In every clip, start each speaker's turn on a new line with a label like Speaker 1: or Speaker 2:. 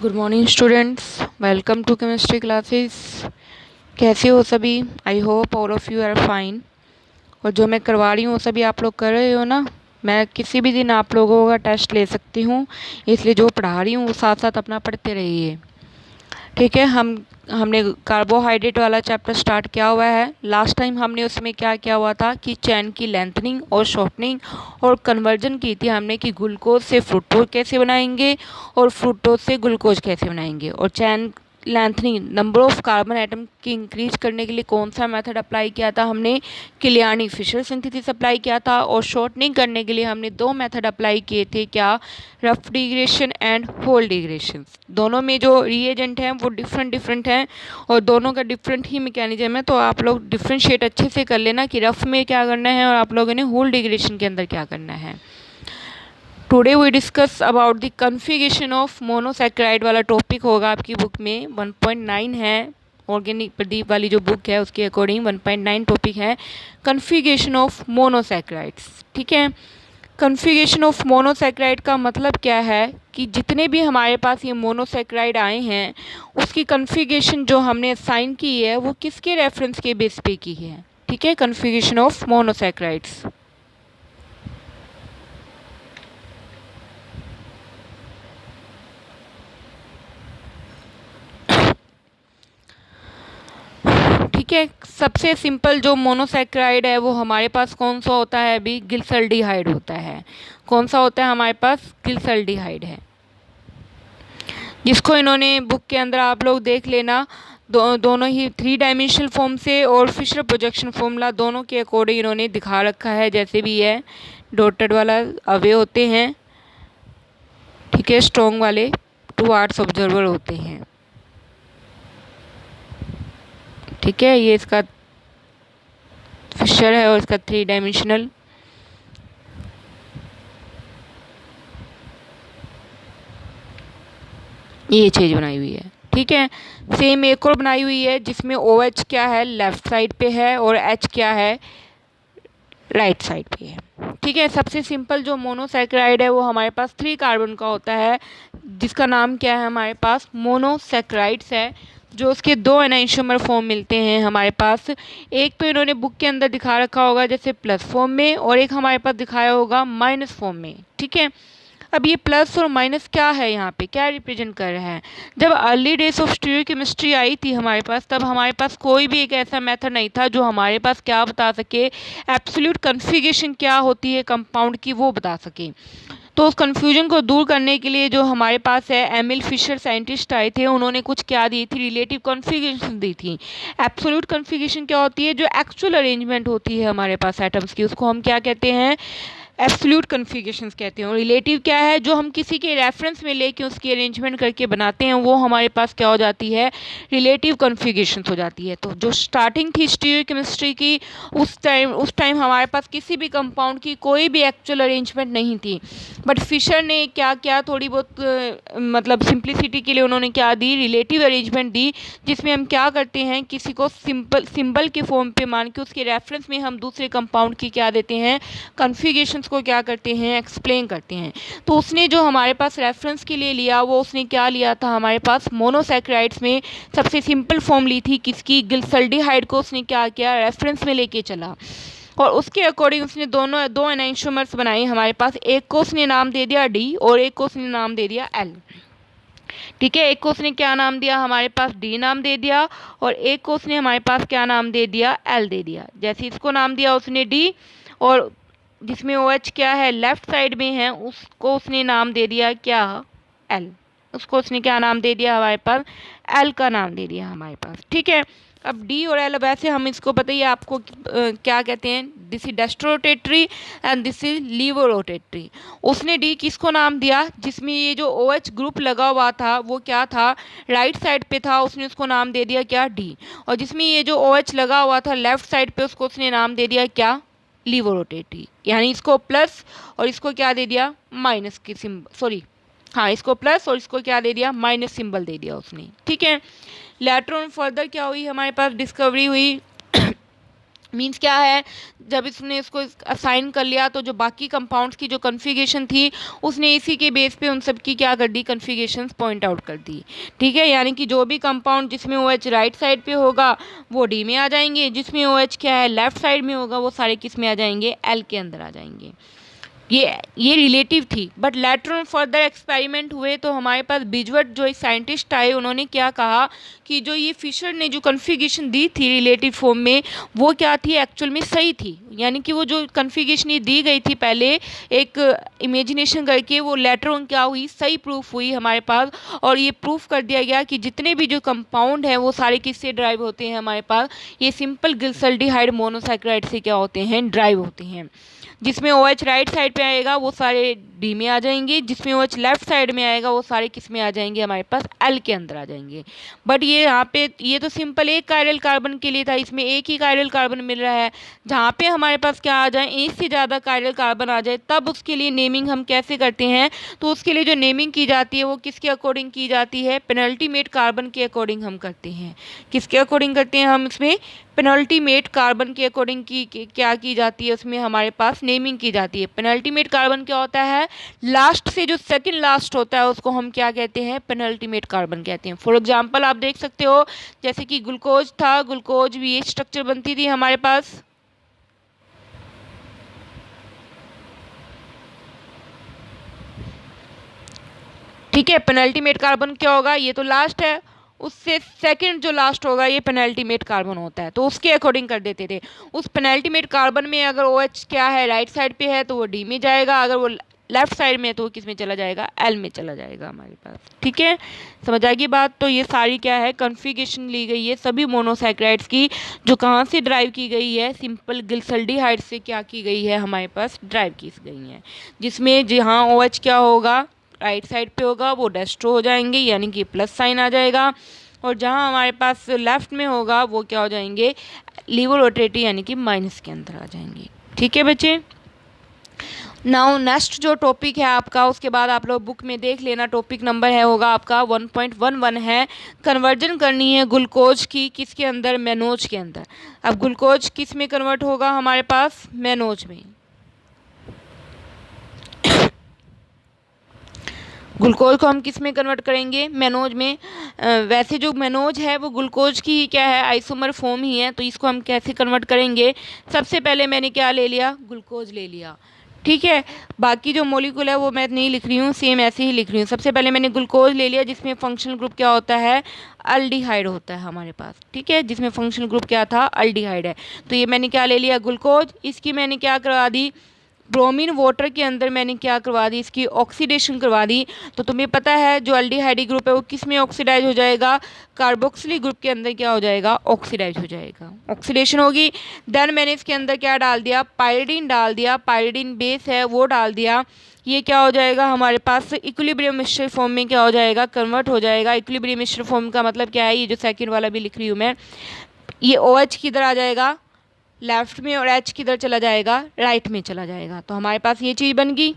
Speaker 1: Good morning students, welcome to chemistry classes. कैसे हो सभी? I hope all of you are fine. और जो मैं करवा रही हूँ वो सभी आप लोग कर रहे हो ना? मैं किसी भी दिन आप लोगों का टेस्ट ले सकती हूँ, इसलिए जो पढ़ा रही हूँ वो साथ साथ अपना पढ़ते रहिए। ठीक है। हमने कार्बोहाइड्रेट वाला चैप्टर स्टार्ट किया हुआ है। लास्ट टाइम हमने उसमें क्या किया हुआ था कि चैन की लेंथनिंग और शॉर्टनिंग और कन्वर्जन की थी हमने कि ग्लूकोज से फ्रुक्टोज कैसे बनाएंगे और फ्रुक्टोज से ग्लूकोज कैसे बनाएंगे। और chain lengthening number of carbon atom की इंक्रीज करने के लिए कौन सा मेथड अप्लाई किया था हमने? किलियानी फिशर सिंथेसिस अप्लाई किया था। और शॉर्टनिंग करने के लिए हमने दो मेथड अप्लाई किए थे, क्या? Rough digression and whole digression. दोनों में जो रिएजेंट हैं वो डिफरेंट डिफरेंट हैं और दोनों का डिफरेंट ही मैकेनिज्म है। तो आप लोग डिफ्रेंशिएट अच्छे से कर लेना कि रफ में क्या करना है और आप लोगों ने होल डिग्रेशन के अंदर क्या करना है। Today we discuss about the configuration of monosaccharide वाला टॉपिक होगा आपकी बुक में। 1.9 है, ऑर्गेनिक प्रदीप वाली जो बुक है उसके अकॉर्डिंग 1.9 टॉपिक है कन्फिगरेशन ऑफ मोनोसैकेराइड्स। ठीक है। कन्फिगरेशन ऑफ मोनोसैकेराइड का मतलब क्या है कि जितने भी हमारे पास ये मोनोसैकेराइड आए हैं उसकी कन्फिगरेशन जो हमने साइन की है वो किसके रेफरेंस के बेस पे की है। ठीक है। Configuration of monosaccharides. ठीक है। सबसे सिंपल जो मोनोसैकेराइड है वो हमारे पास कौन सा होता है? अभी ग्लिसरॉल्डिहाइड होता है। कौन सा होता है हमारे पास? ग्लिसरॉल्डिहाइड है, जिसको इन्होंने बुक के अंदर आप लोग देख लेना। दोनों ही 3 डायमेंशनल फॉर्म से और फिशर प्रोजेक्शन फॉर्मूला दोनों के अकॉर्डिंग इन्होंने दिखा रखा है। जैसे भी है डॉटेड वाला अवे होते हैं, ठीक है, स्ट्रॉन्ग वाले 2 आर्ट्स ऑब्जर्वर होते हैं। ठीक है, ये इसका फिशर है और इसका 3 डायमेंशनल। ये चीज़ बनाई हुई है। ठीक है। सेम एक और बनाई हुई है जिसमें ओ एच क्या है? लेफ्ट साइड पे है और एच क्या है? राइट साइड पे है। ठीक है। सबसे सिंपल जो मोनोसैकेराइड है वो हमारे पास 3 कार्बन का होता है, जिसका नाम क्या है? हमारे पास मोनोसैकेराइड्स है। जो उसके 2 एनाइंशोमर फॉर्म मिलते हैं हमारे पास। एक तो इन्होंने बुक के अंदर दिखा रखा होगा जैसे प्लस फॉर्म में, और एक हमारे पास दिखाया होगा माइनस फॉर्म में। ठीक है। अब ये प्लस और माइनस क्या है, यहाँ पे क्या रिप्रेजेंट कर रहा है? जब अर्ली डेज ऑफ स्टीरियोकेमिस्ट्री आई थी हमारे पास, तब हमारे पास कोई भी एक ऐसा मेथड नहीं था जो हमारे पास क्या बता सके, एब्सोल्यूट कन्फिगरेशन क्या होती है कंपाउंड की वो बता सके। तो उस कन्फ्यूजन को दूर करने के लिए जो हमारे पास है एमिल फिशर साइंटिस्ट आए थे, उन्होंने कुछ क्या दी थी? रिलेटिव कन्फिगरेशन दी थी। एब्सोल्यूट कन्फिगरेशन क्या होती है? जो एक्चुअल अरेंजमेंट होती है हमारे पास एटम्स की, उसको हम क्या कहते हैं? एब्सोल्यूट कन्फिगरेशंस कहते हैं। और रिलेटिव क्या है? जो हम किसी के रेफरेंस में लेके उसकी अरेंजमेंट करके बनाते हैं वो हमारे पास क्या हो जाती है? रिलेटिव कन्फिगरेशंस हो जाती है। तो जो स्टार्टिंग थी स्टीरियोकेमिस्ट्री की, उस टाइम हमारे पास किसी भी कंपाउंड की कोई भी एक्चुअल अरेंजमेंट नहीं थी। बट फिशर ने क्या क्या थोड़ी बहुत मतलब सिंप्लिसिटी के लिए उन्होंने क्या दी? रिलेटिव अरेंजमेंट दी, जिसमें हम क्या करते हैं, किसी को सिंबल के फॉर्म पे मान के उसके रेफरेंस में हम दूसरे कंपाउंड की क्या देते हैं? कन्फिगरेशंस को क्या करते हैं? एक्सप्लेन करते हैं। तो उसने जो हमारे पास रेफरेंस के लिए लिया वो उसने क्या लिया था? हमारे पास मोनोसैकेराइड्स में सबसे सिंपल फॉर्म ली थी किसकी? ग्लिसरॉल्डिहाइड को उसने क्या किया? रेफरेंस में लेके चला और उसके अकॉर्डिंग उसने दो एनाइंशोमर्स बनाए हमारे पास। एक को उसने नाम दे दिया डी और एक को उसने नाम दे दिया एल। ठीक है। एक को उसने क्या नाम दिया? हमारे पास डी नाम दे दिया और एक को उसने हमारे पास क्या नाम दे दिया? एल दे दिया। जैसे इसको नाम दिया उसने डी, और जिसमें ओ एच क्या है? लेफ्ट साइड में है, उसको उसने नाम दे दिया क्या? एल। उसको उसने क्या नाम दे दिया? हमारे पास एल का नाम दे दिया हमारे पास। ठीक है। अब डी और एल, वैसे हम इसको पता ही है आपको क्या कहते हैं? This is dextrorotatory and this is levorotatory. उसने डी किसको नाम दिया? जिसमें ये जो ओ एच ग्रुप लगा हुआ था वो क्या था? राइट साइड पे था, उसने उसको नाम दे दिया क्या? डी। और जिसमें ये जो ओ एच लगा हुआ था लेफ्ट साइड पे, उसको उसने नाम दे दिया क्या? लीवोरोटेटरी। यानी इसको प्लस और इसको क्या दे दिया? माइनस की सिंबल, सॉरी, हाँ, इसको प्लस और इसको क्या दे दिया? माइनस सिंबल दे दिया उसने। ठीक है। लेटर ऑन फर्दर क्या हुई हमारे पास? डिस्कवरी हुई मीन्स क्या है, जब इसने इसको असाइन कर लिया तो जो बाकी कंपाउंड्स की जो कन्फिगरेशन थी उसने इसी के बेस पे उन सब की क्या कर दी, कन्फिगरेशंस पॉइंट आउट कर दी। ठीक है, यानी कि जो भी कंपाउंड जिसमें OH राइट साइड पे होगा वो डी में आ जाएंगे, जिसमें OH क्या है लेफ्ट साइड में होगा वो सारे किस में आ जाएंगे, एल के अंदर आ जाएंगे। ये रिलेटिव थी, but later on further experiment हुए तो हमारे पास बिजवर्ट जो एक साइंटिस्ट आए उन्होंने क्या कहा कि जो ये फिशर ने जो कन्फिगरेशन दी थी रिलेटिव फॉर्म में वो क्या थी, एक्चुअल में सही थी। यानी कि वो जो कन्फिगरेशन ये दी गई थी पहले एक इमेजिनेशन करके, वो लेटर ऑन क्या हुई, सही प्रूफ हुई हमारे पास। और ये प्रूफ कर दिया गया कि जितने भी जो कंपाउंड हैं वो सारे किससे ड्राइव होते हैं हमारे पास, ये सिंपल ग्लिसरॉल्डिहाइड मोनोसैकेराइड से क्या होते हैं, ड्राइव होते हैं। जिसमें OH राइट साइड पे आएगा वो सारे डी में आ जाएंगे, जिसमें OH लेफ्ट साइड में आएगा वो सारे किस में आ जाएंगे, हमारे पास एल के अंदर आ जाएंगे। बट ये यहाँ पे ये तो सिंपल एक कायरल कार्बन के लिए था, इसमें एक ही कायरल कार्बन मिल रहा है। जहाँ पे हमारे पास क्या आ जाए, एक से ज़्यादा कायरल कार्बन आ जाए तब उसके लिए नेमिंग हम कैसे करते हैं, तो उसके लिए जो नेमिंग की जाती है वो किसके अकॉर्डिंग की जाती है, पेनल्टीमेट कार्बन के अकॉर्डिंग हम करते हैं। किसके अकॉर्डिंग करते हैं हम, इसमें पेनल्टीमेट कार्बन के अकॉर्डिंग क्या की जाती है, उसमें हमारे पास नेमिंग की जाती है। पेनल्टीमेट कार्बन क्या होता है, लास्ट से जो सेकंड लास्ट होता है उसको हम क्या कहते हैं, पेनल्टीमेट कार्बन कहते हैं। फॉर एग्जांपल आप देख सकते हो जैसे कि ग्लूकोज था, ग्लूकोज भी ये स्ट्रक्चर बनती थी हमारे पास। ठीक है, पेनल्टीमेट कार्बन क्या होगा, ये तो लास्ट है, उससे सेकंड जो लास्ट होगा ये पेनल्टीमेट कार्बन होता है, तो उसके अकॉर्डिंग कर देते थे। उस पेनल्टीमेट कार्बन में अगर OH क्या है राइट साइड पे है तो वो डी में जाएगा, अगर वो लेफ्ट साइड में है तो वो किस में चला जाएगा, एल में चला जाएगा हमारे पास। ठीक है, समझ आ गई बात। तो ये सारी क्या है, कन्फिगरेशन ली गई है सभी मोनोसैकेराइड्स की, जो कहाँ से ड्राइव की गई है, सिंपल ग्लिसरॉल्डिहाइड से क्या की गई है, हमारे पास ड्राइव की गई है। जिसमें जहाँ OH क्या होगा राइट साइड पे होगा वो डेस्ट्रो हो जाएंगे, यानी कि प्लस साइन आ जाएगा, और जहाँ हमारे पास लेफ्ट में होगा वो क्या हो जाएंगे, लीवर रोटेटी यानी कि माइनस के अंदर आ जाएंगे। ठीक है बच्चे, नाउ नेक्स्ट जो टॉपिक है आपका, उसके बाद आप लोग बुक में देख लेना, टॉपिक नंबर है होगा आपका 1.11 है, कन्वर्जन करनी है ग्लूकोज की किसके अंदर, मेनोज के अंदर। अब ग्लूकोज किस में कन्वर्ट होगा हमारे पास, मेनोज में। ग्लूकोज को हम किस में कन्वर्ट करेंगे, मेनोज में। वैसे जो मेनोज है वो ग्लूकोज की क्या है, आइसोमर फॉर्म ही है, तो इसको हम कैसे कन्वर्ट करेंगे, सबसे पहले मैंने क्या ले लिया, ग्लूकोज ले लिया। ठीक है, बाकी जो मॉलिक्यूल है वो मैं नहीं लिख रही हूँ, सेम ऐसे ही लिख रही हूँ। सबसे पहले मैंने ग्लूकोज ले लिया जिसमें फंक्शनल ग्रुप क्या होता है, अल्डिहाइड होता है हमारे पास। ठीक है, जिसमें फंक्शनल ग्रुप क्या था, अल्डिहाइड है। तो ये मैंने क्या ले लिया, ग्लूकोज, इसकी मैंने क्या करवा दी, ब्रोमीन वाटर के अंदर मैंने क्या करवा दी, इसकी ऑक्सीडेशन करवा दी। तो तुम्हें पता है जो अल्डिहाइड ग्रुप है वो किस में ऑक्सीडाइज हो जाएगा, कार्बोक्सिलिक ग्रुप के अंदर क्या हो जाएगा, ऑक्सीडाइज हो जाएगा, ऑक्सीडेशन होगी। देन मैंने इसके अंदर क्या डाल दिया, पायरिडीन डाल दिया, पायरिडीन बेस है वो डाल दिया। ये क्या हो जाएगा हमारे पास, इक्विलिब्रियम मिक्सचर फॉर्म में क्या हो जाएगा, कन्वर्ट हो जाएगा। इक्विलिब्रियम मिक्सचर फॉर्म का मतलब क्या है, ये जो सेकेंड वाला भी लिख रही हूँ मैं, ये OH किधर आ जाएगा, लेफ्ट में, और H किधर चला जाएगा, राइट में चला जाएगा। तो हमारे पास ये चीज़ बन गई।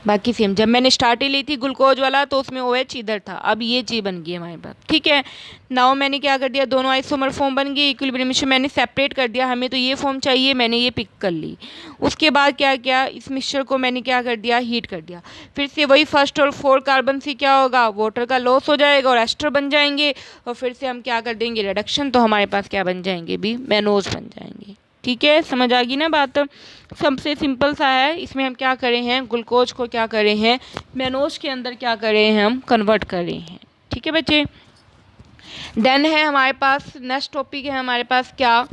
Speaker 1: बाकी सेम, जब मैंने स्टार्टिंग ली थी ग्लूकोज वाला तो उसमें OH इधर था, अब ये चीज़ बन गई हमारे पास। ठीक है, नाउ मैंने क्या कर दिया, दोनों आइसोमर फॉर्म बन गई, इक्विलिब्रियम मिक्सचर मैंने सेपरेट कर दिया, हमें तो ये फॉर्म चाहिए, मैंने ये पिक कर ली। उसके बाद क्या किया, इस मिक्सचर को मैंने क्या कर दिया, हीट कर दिया। फिर से वही फर्स्ट और 4 कार्बन से क्या होगा, वाटर का लॉस हो जाएगा और एस्टर बन जाएंगे, और फिर से हम क्या कर देंगे, रिडक्शन, तो हमारे पास क्या बन जाएंगे भी, मेनोज बन जाएंगे। ठीक है, समझ आ गई ना बात, सबसे सिंपल सा है। इसमें हम क्या करें हैं, ग्लूकोज को क्या करें हैं, मेनोज के अंदर क्या करें हैं, हम कन्वर्ट करें हैं। ठीक है बच्चे, देन है हमारे पास नेक्स्ट टॉपिक है हमारे पास क्या,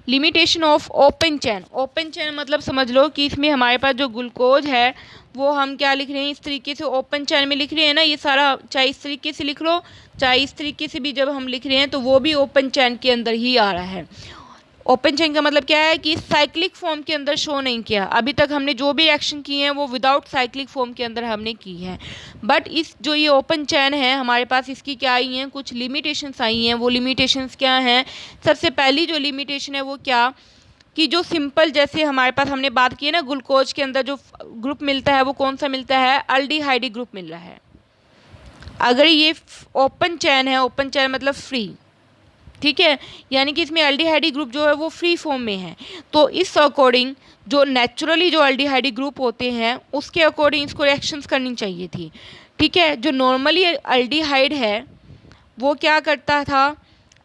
Speaker 1: limitation of open chain. Open चैन मतलब समझ लो कि इसमें हमारे पास जो ग्लूकोज है वो हम क्या लिख रहे हैं, इस तरीके से ओपन चैन में लिख रहे हैं ना, ये सारा चाहे इस तरीके से लिख लो चाहे इस तरीके से भी जब हम लिख रहे हैं तो वो भी ओपन चैन के अंदर ही आ रहा है। ओपन चेन का मतलब क्या है कि साइक्लिक फॉर्म के अंदर शो नहीं किया, अभी तक हमने जो भी एक्शन किए हैं वो विदाउट साइक्लिक फॉर्म के अंदर हमने की है। बट इस जो ये ओपन चैन है हमारे पास, इसकी क्या आई हैं, कुछ लिमिटेशंस आई हैं। वो लिमिटेशंस क्या हैं, सबसे पहली जो लिमिटेशन है वो क्या, कि जो सिंपल जैसे हमारे पास हमने बात की है ना, ग्लूकोज के अंदर जो ग्रुप मिलता है वो कौन सा मिलता है, अल्डिहाइड ग्रुप मिल रहा है। अगर ये ओपन चैन है, ओपन चैन मतलब फ्री, ठीक है, यानी कि इसमें एल्डिहाइडी ग्रुप जो है वो फ्री फॉर्म में है, तो इस अकॉर्डिंग जो नेचुरली जो एल्डिहाइडी ग्रुप होते हैं उसके अकॉर्डिंग इसको रिएक्शंस करनी चाहिए थी, ठीक है। जो नॉर्मली एल्डिहाइड है वो क्या करता था,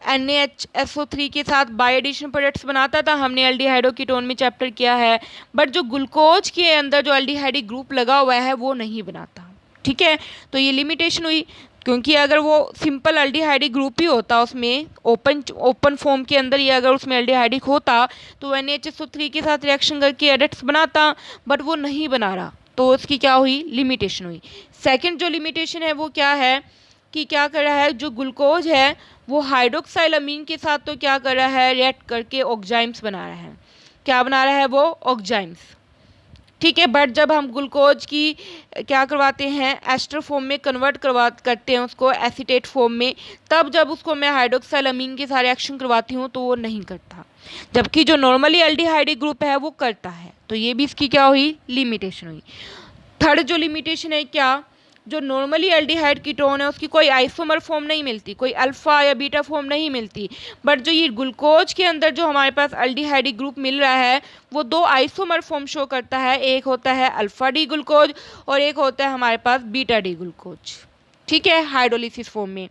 Speaker 1: NaHSO3 के साथ बाई एडिशन प्रोडक्ट्स बनाता था, हमने एल्डिहाइडो कीटोन में चैप्टर किया है, बट जो ग्लूकोज के अंदर जो एल्डिहाइडी ग्रुप लगा हुआ है वो नहीं बनाता, ठीक है। तो ये लिमिटेशन हुई, क्योंकि अगर वो सिंपल एल्डिहाइडिक ग्रुप ही होता उसमें ओपन फॉर्म के अंदर ही अगर उसमें एल्डिहाइडिक होता तो NaHSO3 के साथ रिएक्शन करके एडिट्स बनाता, बट वो नहीं बना रहा, तो उसकी क्या हुई, लिमिटेशन हुई। सेकंड जो लिमिटेशन है वो क्या है कि क्या कर रहा है, जो ग्लूकोज है वो हाइड्रोक्साइलामीन के साथ तो क्या कर रहा है, रिएक्ट करके ऑक्जाइम्स बना रहा है, क्या बना रहा है वो, ऑक्जाइम्स, ठीक है। बट जब हम ग्लूकोज की क्या करवाते हैं, एस्टर फॉर्म में कन्वर्ट करते हैं उसको एसीटेट फॉर्म में, तब जब उसको मैं हाइड्रोक्साइलामीन के साथ रिएक्शन करवाती हूँ तो वो नहीं करता, जबकि जो नॉर्मली एल्डिहाइडिक ग्रुप है वो करता है, तो ये भी इसकी क्या हुई, लिमिटेशन हुई। थर्ड जो लिमिटेशन है क्या, जो नॉर्मली एल्डिहाइड कीटोन है उसकी कोई आइसोमर फॉर्म नहीं मिलती, कोई अल्फा या बीटा फॉर्म नहीं मिलती, बट जो ये ग्लूकोज के अंदर जो हमारे पास एल्डिहाइडिक ग्रुप मिल रहा है वो दो आइसोमर फॉर्म शो करता है, एक होता है अल्फा डी ग्लूकोज और एक होता है हमारे पास बीटा डी ग्लूकोज, ठीक है, हाइड्रोलिसिस फॉर्म में।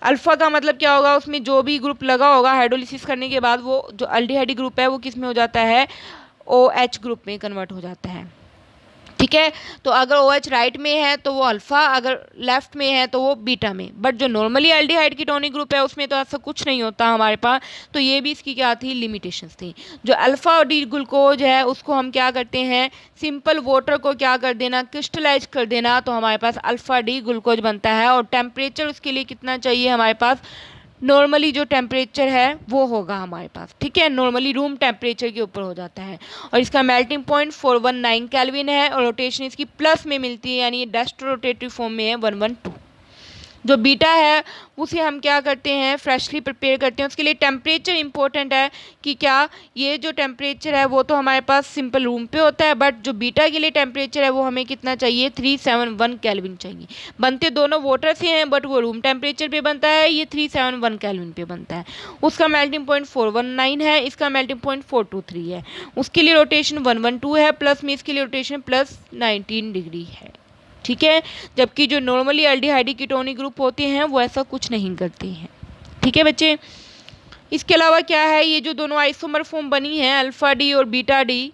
Speaker 1: अल्फा का मतलब क्या होगा, उसमें जो भी ग्रुप लगा होगा हाइड्रोलिसिस करने के बाद वो जो एल्डिहाइडिक ग्रुप है वो किस में हो जाता है, OH ग्रुप में कन्वर्ट हो जाता है, ठीक है। तो अगर OH राइट में है तो वो अल्फा, अगर लेफ्ट में है तो वो बीटा में, बट जो नॉर्मली एल्डिहाइड कीटोनिक ग्रुप है उसमें तो ऐसा कुछ नहीं होता हमारे पास, तो ये भी इसकी क्या थी, लिमिटेशंस थी। जो अल्फा डी ग्लूकोज है उसको हम क्या करते हैं, सिंपल वाटर को क्या कर देना, क्रिस्टलाइज कर देना, तो हमारे पास अल्फा डी ग्लूकोज बनता है, और टेम्परेचर उसके लिए कितना चाहिए हमारे पास, नॉर्मली जो टेम्परेचर है वो होगा हमारे पास, ठीक है, नॉर्मली रूम टेम्परेचर के ऊपर हो जाता है, और इसका मेल्टिंग पॉइंट 419 केल्विन है, और रोटेशन इसकी प्लस में मिलती है, यानी ये डस्ट रोटेटिव फॉर्म में है 112। जो बीटा है उसे हम क्या करते हैं, फ्रेशली प्रिपेयर करते हैं, उसके लिए टेम्परेचर इंपॉर्टेंट है कि क्या, ये जो टेम्परेचर है वो तो हमारे पास सिंपल रूम पे होता है, बट जो बीटा के लिए टेम्परेचर है वो हमें कितना चाहिए, 371 केल्विन चाहिए। बनते दोनों वाटर से हैं बट वो रूम टेम्परेचर पे बनता है, ये 371 केल्विन पे बनता है। उसका मेल्टिंग पॉइंट 419 है, इसका मेल्टिंग पॉइंट 423 है, उसके लिए रोटेशन 112 है, प्लस में इसके लिए रोटेशन प्लस 19 डिग्री है, ठीक है। जबकि जो नॉर्मली एल्डिहाइडिक कीटोनिक ग्रुप होते हैं वो ऐसा कुछ नहीं करते हैं, ठीक है बच्चे। इसके अलावा क्या है, ये जो दोनों आइसोमर फॉर्म बनी है अल्फा डी और बीटा डी,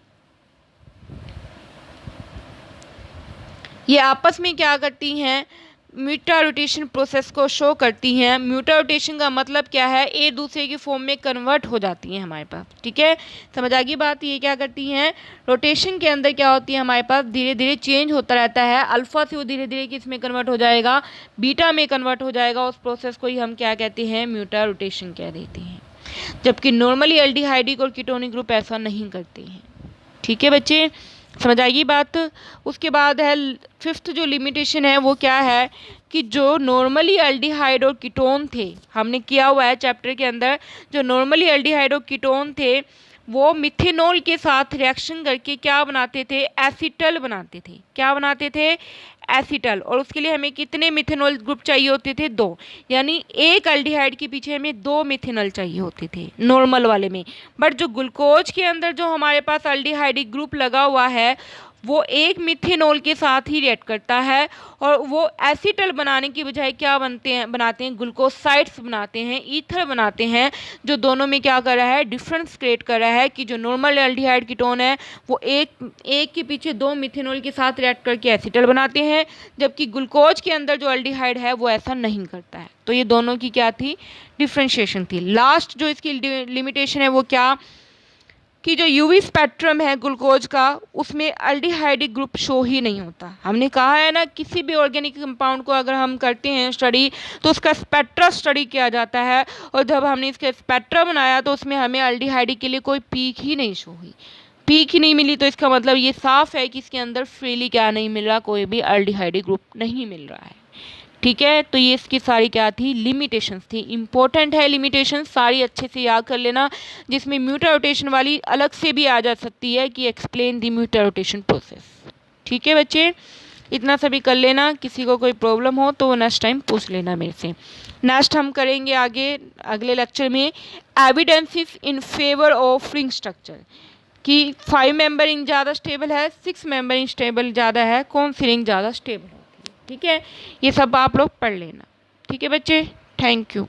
Speaker 1: ये आपस में क्या करती हैं, म्यूटा रोटेशन प्रोसेस को शो करती हैं। म्यूटा रोटेशन का मतलब क्या है, एक दूसरे की फॉर्म में कन्वर्ट हो जाती हैं हमारे पास, ठीक है, समझ आ गई बात। ये क्या करती हैं, रोटेशन के अंदर क्या होती है हमारे पास, धीरे धीरे चेंज होता रहता है, अल्फा से वो धीरे धीरे किस में कन्वर्ट हो जाएगा, बीटा में कन्वर्ट हो जाएगा, उस प्रोसेस को ही हम क्या कहते हैं, म्यूटा रोटेशन कह देते हैं। जबकि नॉर्मली एल्डिहाइडिक और कीटोनिक ग्रुप ऐसा नहीं करते हैं, ठीक है बच्चे, समझ आएगी बात। उसके बाद है फिफ्थ जो लिमिटेशन है वो क्या है कि जो नॉर्मली एल्डिहाइड और कीटोन थे, हमने किया हुआ है चैप्टर के अंदर, जो नॉर्मली एल्डिहाइड और कीटोन थे वो मिथेनॉल के साथ रिएक्शन करके क्या बनाते थे, एसीटल बनाते थे, क्या बनाते थे, एसीटल। और उसके लिए हमें कितने मिथेनॉल ग्रुप चाहिए होते थे, 2, यानी एक एल्डिहाइड के पीछे हमें 2 मिथेनॉल चाहिए होते थे नॉर्मल वाले में। बट जो ग्लूकोज के अंदर जो हमारे पास एल्डिहाइडिक ग्रुप लगा हुआ है वो एक मिथेनॉल के साथ ही रिएक्ट करता है, और वो एसीटल बनाने की बजाय क्या बनाते हैं, ग्लूकोसाइड्स बनाते हैं, ईथर बनाते हैं, जो दोनों में क्या कर रहा है, डिफरेंस क्रिएट कर रहा है कि जो नॉर्मल एल्डिहाइड कीटोन है वो एक के पीछे 2 मिथेनॉल के साथ रिएक्ट करके एसीटल बनाते हैं, जबकि ग्लूकोज के अंदर जो एल्डिहाइड है वो ऐसा नहीं करता है। तो ये दोनों की क्या थी, डिफ्रेंशिएशन थी। लास्ट जो इसकी लिमिटेशन है वो क्या कि जो यूवी स्पेक्ट्रम है ग्लूकोज का उसमें एल्डिहाइडिक ग्रुप शो ही नहीं होता। हमने कहा है ना, किसी भी ऑर्गेनिक कंपाउंड को अगर हम करते हैं स्टडी तो उसका स्पेक्ट्रा स्टडी किया जाता है, और जब हमने इसका स्पेक्ट्रा बनाया तो उसमें हमें एल्डिहाइडिक के लिए कोई पीक ही नहीं शो हुई, पीक ही नहीं मिली, तो इसका मतलब ये साफ है कि इसके अंदर फ्रीली क्या नहीं मिल रहा, कोई भी एल्डिहाइडिक ग्रुप नहीं मिल रहा है, ठीक है। तो ये इसकी सारी क्या थी, लिमिटेशंस थी। इंपॉर्टेंट है लिमिटेशंस, सारी अच्छे से याद कर लेना, जिसमें म्यूटा रोटेशन वाली अलग से भी आ जा सकती है कि एक्सप्लेन द म्यूटा रोटेशन प्रोसेस, ठीक है बच्चे। इतना सभी कर लेना, किसी को कोई प्रॉब्लम हो तो वो नेक्स्ट टाइम पूछ लेना मेरे से। नेक्स्ट हम करेंगे आगे अगले लेक्चर में evidences in favour of ring structure, कि 5 मेंबरिंग ज़्यादा स्टेबल है, 6 मेंबरिंग स्टेबल ज़्यादा है, कौन सी रिंग ज़्यादा स्टेबल होती है। ठीक है, ये सब आप लोग पढ़ लेना। ठीक है बच्चे, थैंक यू।